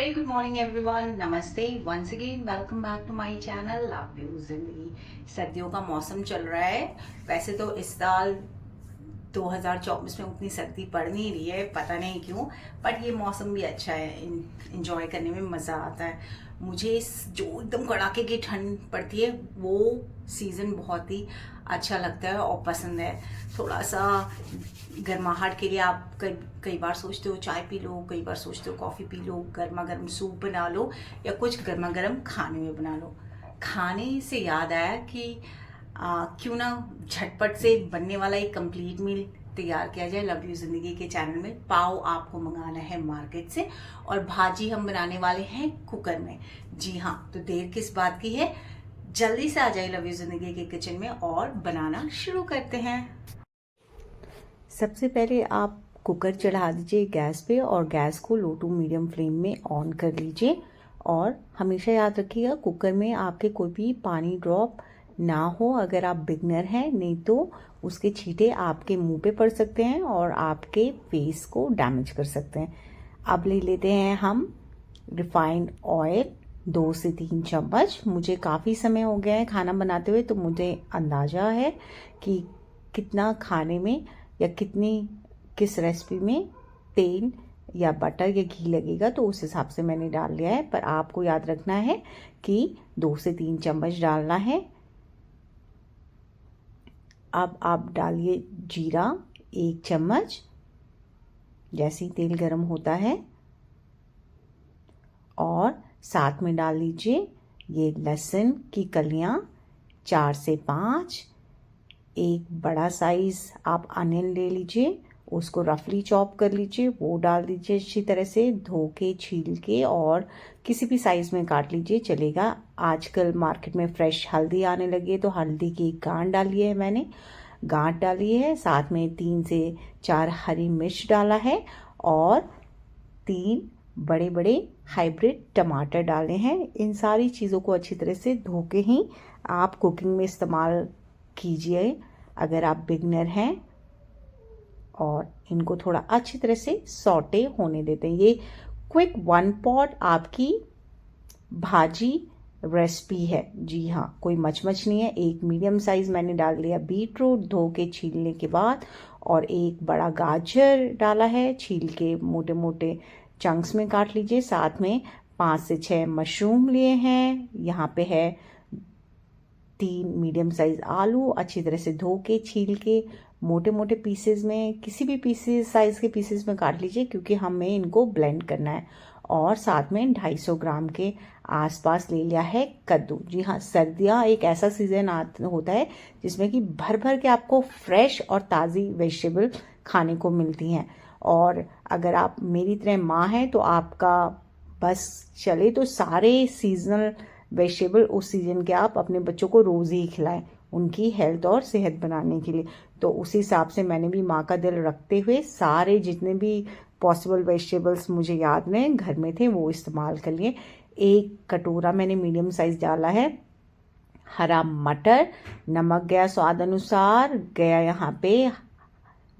Very good morning everyone, namaste. Once again welcome back to my channel love you zindagi. सर्दियों का मौसम चल रहा है। वैसे तो इस साल 2024 में उतनी सर्दी पड़ नहीं रही है, पता नहीं क्यों, बट ये मौसम भी अच्छा है, इंजॉय करने में मज़ा आता है। मुझे जो एकदम कड़ाके की ठंड पड़ती है वो सीज़न बहुत ही अच्छा लगता है और पसंद है। थोड़ा सा गर्माहट के लिए आप कई कई बार सोचते हो चाय पी लो, कई बार सोचते हो कॉफ़ी पी लो, गर्मा गर्म सूप बना लो या कुछ गर्मा गर्म खाने में बना लो। खाने से याद आया कि क्यों ना झटपट से बनने वाला एक कंप्लीट मील तैयार किया जाए लव यू जिंदगी के चैनल में। पाव आपको मंगाना है मार्केट से और भाजी हम बनाने वाले हैं कुकर में। जी हाँ, तो देर किस बात की है, जल्दी से आ जाए लव यू जिंदगी के किचन में और बनाना शुरू करते हैं। सबसे पहले आप कुकर चढ़ा दीजिए गैस पे और गैस को लो टू मीडियम फ्लेम में ऑन कर लीजिए। और हमेशा याद रखिएगा कुकर में आपके कोई भी पानी ड्रॉप ना हो। अगर आप बिगनर हैं, नहीं तो उसके छींटे आपके मुंह पे पड़ सकते हैं और आपके फेस को डैमेज कर सकते हैं। अब ले लेते हैं हम रिफाइंड ऑयल 2 से 3 चम्मच। मुझे काफ़ी समय हो गया है खाना बनाते हुए, तो मुझे अंदाज़ा है कि कितना खाने में या किस रेसिपी में तेल या बटर या घी लगेगा, तो उस हिसाब से मैंने डाल लिया है। पर आपको याद रखना है कि 2 से 3 चम्मच डालना है। अब आप डालिए जीरा 1 चम्मच, जैसे ही तेल गर्म होता है। और साथ में डाल लीजिए ये लहसुन की कलियां 4 से 5। एक बड़ा साइज आप अनियन ले लीजिए, उसको रफली चॉप कर लीजिए, वो डाल दीजिए अच्छी तरह से धो के छील के, और किसी भी साइज में काट लीजिए चलेगा। आजकल मार्केट में फ्रेश हल्दी आने लगी है, तो हल्दी की गांठ डाली है, मैंने गांठ डाली है। साथ में 3 से 4 हरी मिर्च डाला है और 3 बड़े बड़े हाइब्रिड टमाटर डाले हैं। इन सारी चीज़ों को अच्छी तरह से धो के ही आप कुकिंग में इस्तेमाल कीजिए अगर आप बिगनर हैं। और इनको थोड़ा अच्छी तरह से सौटे होने देते हैं। ये क्विक 1 पॉट आपकी भाजी रेसिपी है। जी हाँ, कोई मचमच नहीं है। एक मीडियम साइज मैंने डाल लिया बीटरूट धो के छीलने के बाद, और एक बड़ा गाजर डाला है छील के मोटे मोटे चंक्स में काट लीजिए। साथ में 5 से 6 मशरूम लिए हैं। यहाँ पे है 3 मीडियम साइज आलू, अच्छी तरह से धो के छील के मोटे मोटे पीसेस में, किसी भी पीसेस साइज के पीसेस में काट लीजिए, क्योंकि हमें इनको ब्लेंड करना है। और साथ में 250 ग्राम के आसपास ले लिया है कद्दू। जी हाँ, सर्दियाँ एक ऐसा सीजन होता है जिसमें कि भर भर के आपको फ्रेश और ताज़ी वेजिटेबल खाने को मिलती हैं। और अगर आप मेरी तरह माँ हैं तो आपका बस चले तो सारे सीजनल वेजिटेबल उस सीजन के आप अपने बच्चों को रोज़ ही खिलाएं, उनकी हेल्थ और सेहत बनाने के लिए। तो उसी हिसाब से मैंने भी माँ का दिल रखते हुए सारे जितने भी पॉसिबल वेजिटेबल्स मुझे याद में घर में थे वो इस्तेमाल कर लिए। 1 कटोरा मैंने मीडियम साइज डाला है हरा मटर। नमक गया स्वाद अनुसार, गया यहाँ पे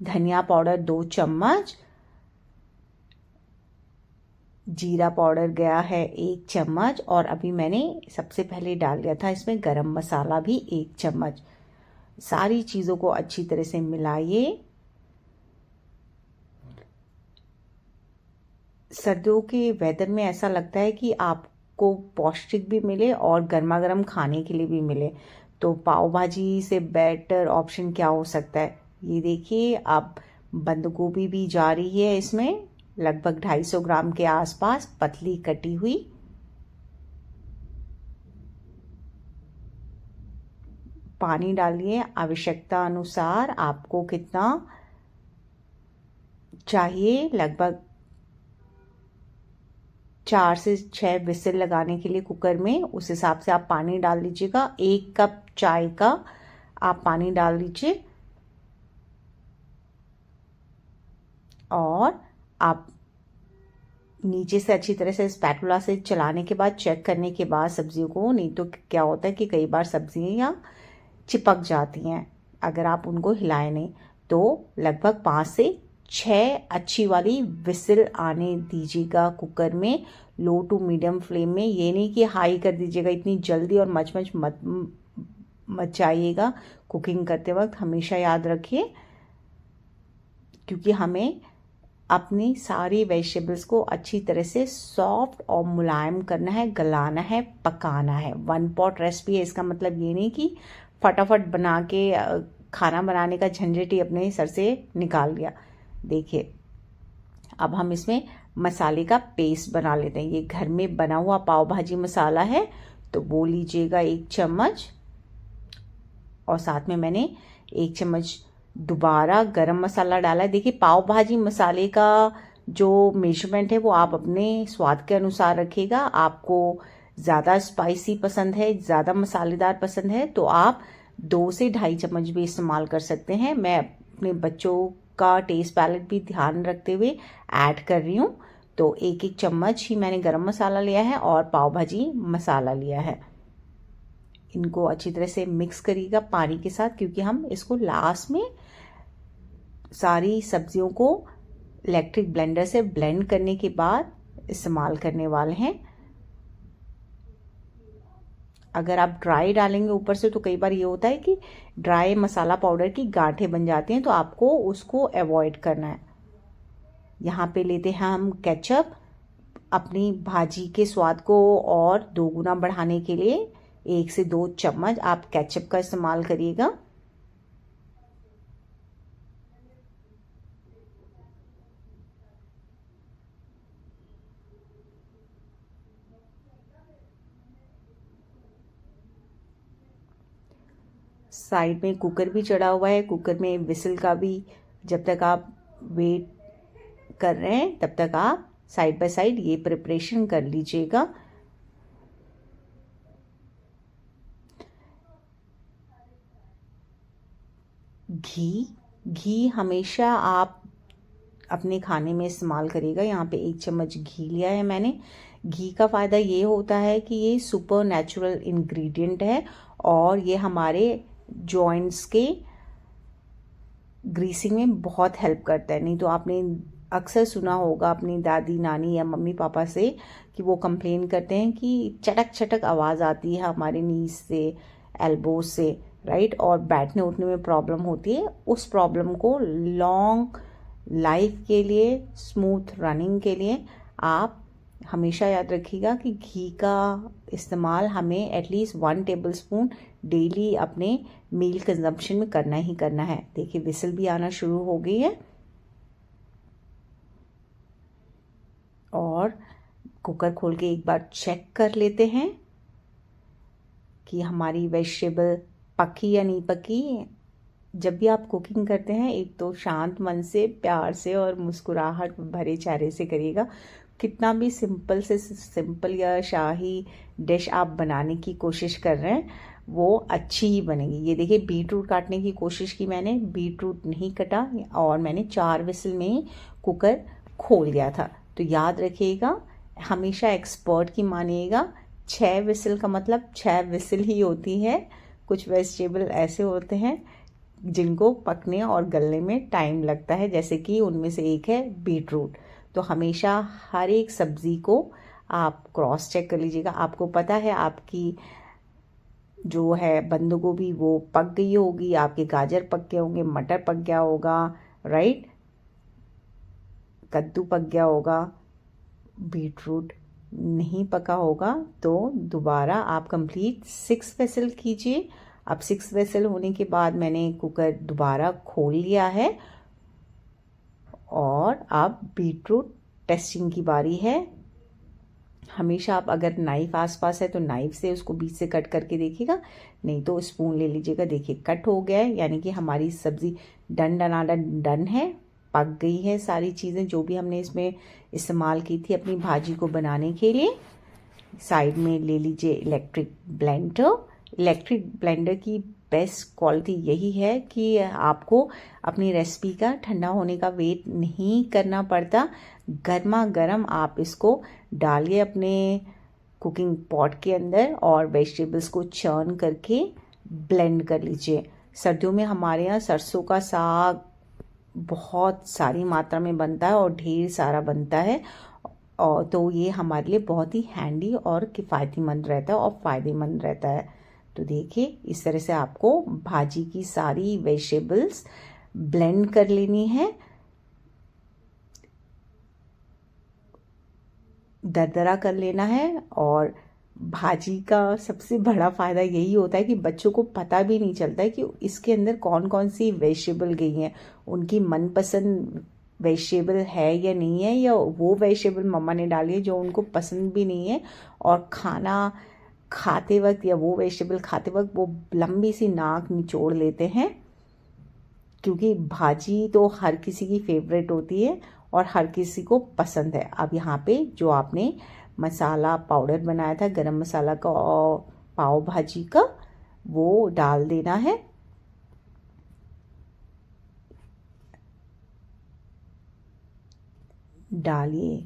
धनिया पाउडर 2 चम्मच, जीरा पाउडर गया है 1 चम्मच, और अभी मैंने सबसे पहले डाल दिया था इसमें गरम मसाला भी 1 चम्मच। सारी चीज़ों को अच्छी तरह से मिलाइए। सर्दियों के वेदर में ऐसा लगता है कि आपको पौष्टिक भी मिले और गर्मा गर्म खाने के लिए भी मिले, तो पाव भाजी से बेटर ऑप्शन क्या हो सकता है। ये देखिए, अब बंद गोभी भी जा रही है इसमें, लगभग 250 ग्राम के आसपास पतली कटी हुई। पानी डालिए आवश्यकता अनुसार, आपको कितना चाहिए। लगभग 4 से 6 विसिल लगाने के लिए कुकर में, उस हिसाब से आप पानी डाल लीजिएगा। 1 कप चाय का आप पानी डाल लीजिए, और आप नीचे से अच्छी तरह से स्पैटुला से चलाने के बाद चेक करने के बाद सब्जियों को, नहीं तो क्या होता है कि कई बार सब्जियां चिपक जाती हैं अगर आप उनको हिलाए नहीं, तो लगभग 6 अच्छी वाली विसिल आने दीजिएगा कुकर में, लो टू मीडियम फ्लेम में। ये नहीं कि हाई कर दीजिएगा इतनी जल्दी और मच मत मचाइएगा कुकिंग करते वक्त, हमेशा याद रखिए, क्योंकि हमें अपनी सारी वेजिटेबल्स को अच्छी तरह से सॉफ्ट और मुलायम करना है, गलाना है, पकाना है। 1 पॉट रेसिपी है, इसका मतलब ये नहीं कि फटाफट बना के खाना बनाने का झंझट ही अपने सर से निकाल दिया। देखिए अब हम इसमें मसाले का पेस्ट बना लेते हैं। ये घर में बना हुआ पाव भाजी मसाला है, तो वो लीजिएगा 1 चम्मच, और साथ में मैंने 1 चम्मच दोबारा गरम मसाला डाला है। देखिए पाव भाजी मसाले का जो मेजरमेंट है वो आप अपने स्वाद के अनुसार रखिएगा। आपको ज़्यादा स्पाइसी पसंद है, ज़्यादा मसालेदार पसंद है, तो आप 2 से 2.5 चम्मच भी इस्तेमाल कर सकते हैं। मैं अपने बच्चों का टेस्ट पैलेट भी ध्यान रखते हुए ऐड कर रही हूँ, तो 1-1 चम्मच ही मैंने गरम मसाला लिया है और पाव भाजी मसाला लिया है। इनको अच्छी तरह से मिक्स करिएगा पानी के साथ, क्योंकि हम इसको लास्ट में सारी सब्जियों को इलेक्ट्रिक ब्लेंडर से ब्लेंड करने के बाद इस्तेमाल करने वाले हैं। अगर आप ड्राई डालेंगे ऊपर से तो कई बार ये होता है कि ड्राई मसाला पाउडर की गांठें बन जाती हैं, तो आपको उसको अवॉइड करना है। यहाँ पे लेते हैं हम केचप। अपनी भाजी के स्वाद को और 2 गुना बढ़ाने के लिए 1 से 2 चम्मच आप केचप का इस्तेमाल करिएगा। साइड में कुकर भी चढ़ा हुआ है, कुकर में विसिल का भी जब तक आप वेट कर रहे हैं तब तक आप साइड बाय साइड ये प्रिपरेशन कर लीजिएगा। घी हमेशा आप अपने खाने में इस्तेमाल करिएगा। यहाँ पे 1 चम्मच घी लिया है मैंने। घी का फ़ायदा ये होता है कि ये सुपर नेचुरल इंग्रेडिएंट है और ये हमारे जॉइंट्स के ग्रीसिंग में बहुत हेल्प करता है। नहीं तो आपने अक्सर सुना होगा अपनी दादी नानी या मम्मी पापा से कि वो कंप्लेन करते हैं कि चटक चटक आवाज़ आती है हमारे नीज से, एल्बोज से, राइट, और बैठने उठने में प्रॉब्लम होती है। उस प्रॉब्लम को लॉन्ग लाइफ के लिए, स्मूथ रनिंग के लिए आप हमेशा याद रखिएगा कि घी का इस्तेमाल हमें एटलीस्ट 1 टेबलस्पून डेली अपने मील कंजम्पशन में करना ही करना है। देखिए विसल भी आना शुरू हो गई है और कुकर खोल के एक बार चेक कर लेते हैं कि हमारी वेजिटेबल पकी या नहीं पकी। जब भी आप कुकिंग करते हैं एक तो शांत मन से, प्यार से और मुस्कुराहट भरे चेहरे से करिएगा। कितना भी सिंपल से सिंपल या शाही डिश आप बनाने की कोशिश कर रहे हैं वो अच्छी ही बनेगी। ये देखिए बीटरूट काटने की कोशिश की मैंने, बीटरूट नहीं कटा और मैंने 4 विसल में ही कुकर खोल दिया था। तो याद रखिएगा, हमेशा एक्सपर्ट की मानिएगा। 6 विसल का मतलब 6 विसल ही होती है। कुछ वेजिटेबल ऐसे होते हैं जिनको पकने और गलने में टाइम लगता है, जैसे कि उनमें से एक है बीटरूट। तो हमेशा हर एक सब्ज़ी को आप क्रॉस चेक कर लीजिएगा। आपको पता है आपकी जो है बंद गोभी वो पक गई होगी, आपके गाजर पक गए होंगे, मटर पक गया होगा, राइट, कद्दू पक गया होगा, बीटरूट नहीं पका होगा। तो दोबारा आप कंप्लीट 6 विसल कीजिए। अब 6 विसल होने के बाद मैंने कुकर दोबारा खोल लिया है और अब बीटरूट टेस्टिंग की बारी है। हमेशा आप अगर नाइफ आसपास है तो नाइफ से उसको बीच से कट करके देखिएगा, नहीं तो स्पून ले लीजिएगा। देखिए कट हो गया है, यानी कि हमारी सब्ज़ी डन है, पक गई है सारी चीज़ें जो भी हमने इसमें इस्तेमाल की थी अपनी भाजी को बनाने के लिए। साइड में ले लीजिए इलेक्ट्रिक ब्लेंडर। इलेक्ट्रिक ब्लेंडर की बेस्ट क्वालिटी यही है कि आपको अपनी रेसिपी का ठंडा होने का वेट नहीं करना पड़ता। गर्मा गर्म आप इसको डालिए अपने कुकिंग पॉट के अंदर और वेजिटेबल्स को चर्न करके ब्लेंड कर लीजिए। सर्दियों में हमारे यहाँ सरसों का साग बहुत सारी मात्रा में बनता है और ढेर सारा बनता है, और तो ये हमारे लिए बहुत ही हैंडी और किफ़ायतीमंद रहता है और फ़ायदेमंद रहता है। तो देखिए इस तरह से आपको भाजी की सारी वेजिटेबल्स ब्लेंड कर लेनी है, दरदरा कर लेना है। और भाजी का सबसे बड़ा फ़ायदा यही होता है कि बच्चों को पता भी नहीं चलता है कि इसके अंदर कौन कौन सी वेजिटेबल गई हैं, उनकी मनपसंद वेजिटेबल है या नहीं है, या वो वेजिटेबल मम्मा ने डाली है जो उनको पसंद भी नहीं है, और खाना खाते वक्त या वो वेजिटेबल खाते वक्त वो लंबी सी नाक निचोड़ लेते हैं, क्योंकि भाजी तो हर किसी की फेवरेट होती है और हर किसी को पसंद है। अब यहाँ पे जो आपने मसाला पाउडर बनाया था गरम मसाला का और पाव भाजी का, वो डाल देना है। डालिए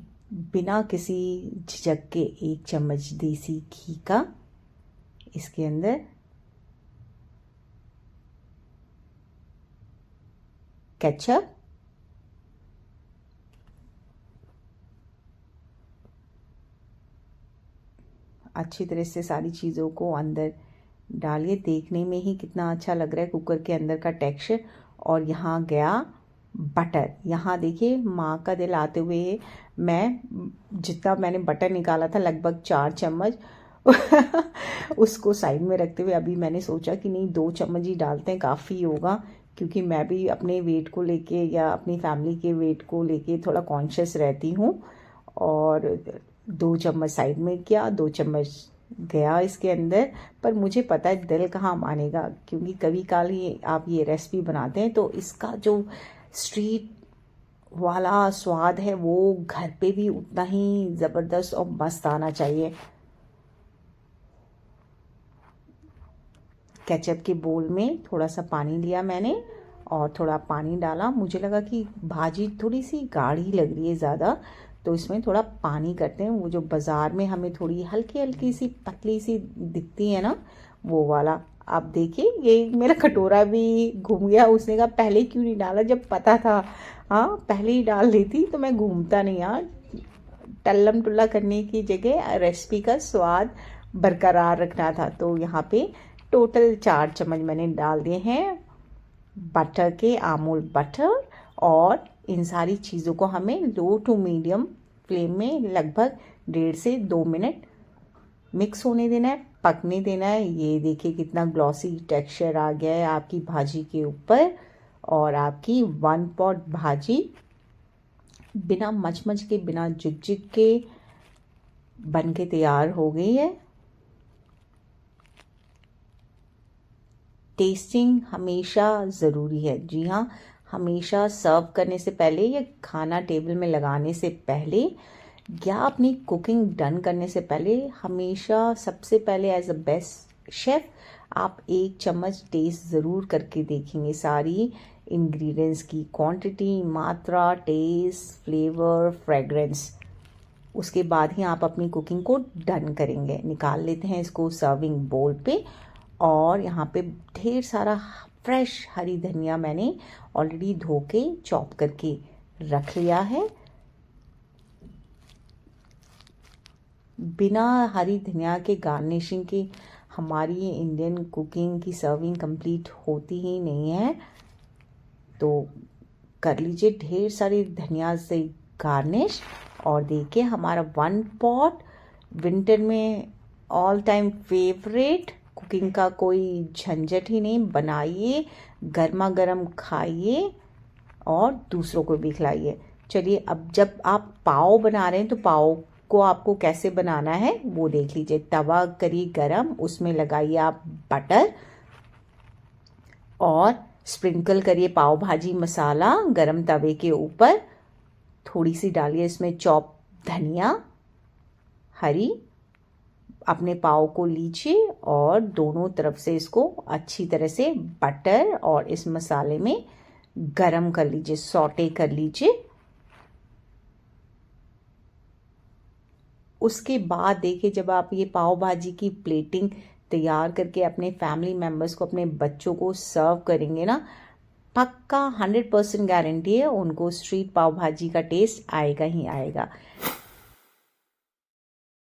बिना किसी झिझक के 1 चम्मच देसी घी का इसके अंदर। केचप, अच्छी तरह से सारी चीज़ों को अंदर डालिए। देखने में ही कितना अच्छा लग रहा है कुकर के अंदर का टेक्सचर। और यहाँ गया बटर। यहाँ देखिए माँ का दिल आते हुए मैं जितना मैंने बटर निकाला था लगभग 4 चम्मच उसको साइड में रखते हुए अभी मैंने सोचा कि नहीं 2 चम्मच ही डालते हैं, काफ़ी होगा, क्योंकि मैं भी अपने वेट को लेके या अपनी फैमिली के वेट को लेके थोड़ा कॉन्शियस रहती हूँ। और 2 चम्मच साइड में किया, 2 चम्मच गया इसके अंदर। पर मुझे पता है दिल कहाँ मानेगा, क्योंकि कभी काल ही आप ये रेसिपी बनाते हैं तो इसका जो स्ट्रीट वाला स्वाद है वो घर पे भी उतना ही ज़बरदस्त और मस्त आना चाहिए। केचप के बोल में थोड़ा सा पानी लिया मैंने और थोड़ा पानी डाला। मुझे लगा कि भाजी थोड़ी सी गाढ़ी लग रही है ज़्यादा, तो इसमें थोड़ा पानी करते हैं। वो जो बाज़ार में हमें थोड़ी हल्की हल्की सी पतली सी दिखती है ना, वो वाला। आप देखिए ये मेरा कटोरा भी घूम गया। उसने कहा पहले क्यों नहीं डाला, जब पता था। हाँ पहले ही डाल देती तो मैं घूमता नहीं यार। टल्लम टुल्ला करने की जगह रेसिपी का स्वाद बरकरार रखना था। तो यहाँ पे टोटल 4 चम्मच मैंने डाल दिए हैं बटर के, अमूल बटर। और इन सारी चीज़ों को हमें लो टू मीडियम फ्लेम में लगभग 1.5 से 2 मिनट मिक्स होने देना है, पकने देना है। ये देखिए कितना ग्लॉसी टेक्सचर आ गया है आपकी भाजी के ऊपर, और आपकी 1 पॉट भाजी बिना मचमच के, बिना झुक के बन के तैयार हो गई है। टेस्टिंग हमेशा ज़रूरी है। जी हाँ, हमेशा सर्व करने से पहले या खाना टेबल में लगाने से पहले या अपनी कुकिंग डन करने से पहले हमेशा सबसे पहले एज अ बेस्ट शेफ़ आप 1 चम्मच टेस्ट ज़रूर करके देखेंगे सारी इंग्रेडिएंट्स की क्वांटिटी, मात्रा, टेस्ट, फ्लेवर, फ्रेगरेंस। उसके बाद ही आप अपनी कुकिंग को डन करेंगे। निकाल लेते हैं इसको सर्विंग बोल पे। और यहाँ पे ढेर सारा फ्रेश हरी धनिया मैंने ऑलरेडी धो के चॉप करके रख लिया है। बिना हरी धनिया के गार्निशिंग के हमारी इंडियन कुकिंग की सर्विंग कंप्लीट होती ही नहीं है। तो कर लीजिए ढेर सारी धनिया से गार्निश। और देखिए हमारा 1 पॉट विंटर में ऑल टाइम फेवरेट, कुकिंग का कोई झंझट ही नहीं। बनाइए, गर्मा गर्म खाइए और दूसरों को भी खिलाइए। चलिए अब जब आप पाव बना रहे हैं तो पाव को आपको कैसे बनाना है वो देख लीजिए। तवा करिए गरम, उसमें लगाइए आप बटर और स्प्रिंकल करिए पाव भाजी मसाला गरम तवे के ऊपर। थोड़ी सी डालिए इसमें चॉप धनिया हरी। अपने पाव को लीजिए और दोनों तरफ से इसको अच्छी तरह से बटर और इस मसाले में गरम कर लीजिए, सौटे कर लीजिए। उसके बाद देखिए जब आप ये पाव भाजी की प्लेटिंग तैयार करके अपने फैमिली मेम्बर्स को, अपने बच्चों को सर्व करेंगे ना, पक्का 100% गारंटी है उनको स्ट्रीट पाव भाजी का टेस्ट आएगा ही आएगा।